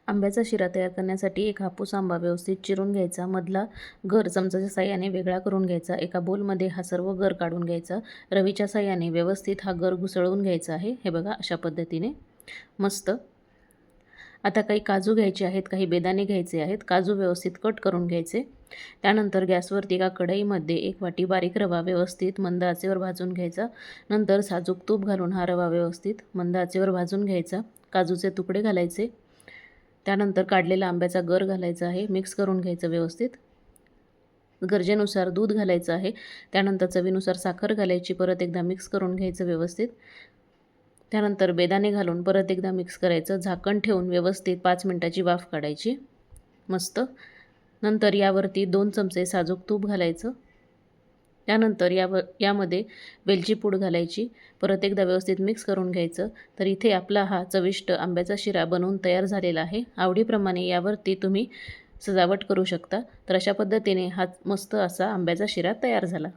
आंब्याचा शिरा तयार करण्यासाठी एक हापूस आंबा व्यवस्थित चिरून घ्यायचा, मधला गर चमच्याच्या साहाय्याने वेगळा करून घ्यायचा. एका बोलमध्ये हा सर्व गर काढून घ्यायचा. रवीच्या साहाय्याने व्यवस्थित हा गर घुसळवून घ्यायचा आहे. हे बघा, अशा पद्धतीने मस्त. आता काही काजू घ्यायचे आहेत, काही बेदाणे घ्यायचे आहेत. काजू व्यवस्थित कट करून घ्यायचे. त्यानंतर गॅसवरती एका कढईमध्ये 1 वाटी बारीक रवा व्यवस्थित मंद आचेवर भाजून घ्यायचा. नंतर साजूक तूप घालून हा रवा व्यवस्थित मंद आचेवर भाजून घ्यायचा. काजूचे तुकडे घालायचे. त्यानंतर काढलेला आंब्याचा गर घालायचा आहे. मिक्स करून घ्यायचं व्यवस्थित. गरजेनुसार दूध घालायचं आहे. त्यानंतर चवीनुसार साखर घालायची. परत एकदा मिक्स करून घ्यायचं व्यवस्थित. त्यानंतर बेदाणे घालून परत एकदा मिक्स करायचं. झाकण ठेवून व्यवस्थित 5 मिनिटाची वाफ काढायची. मस्त. नंतर यावरती 2 चमचे साजूक तूप घालायचं. त्यानंतर यामध्ये वेलची पूड घालायची. परत एकदा व्यवस्थित मिक्स करून घ्यायचं. तर इथे आपला हा चविष्ट आंब्याचा शिरा बनवून तयार झालेला आहे. आवडीप्रमाणे यावरती तुम्ही सजावट करू शकता. तर अशा पद्धतीने हा मस्त असा आंब्याचा शिरा तयार झाला.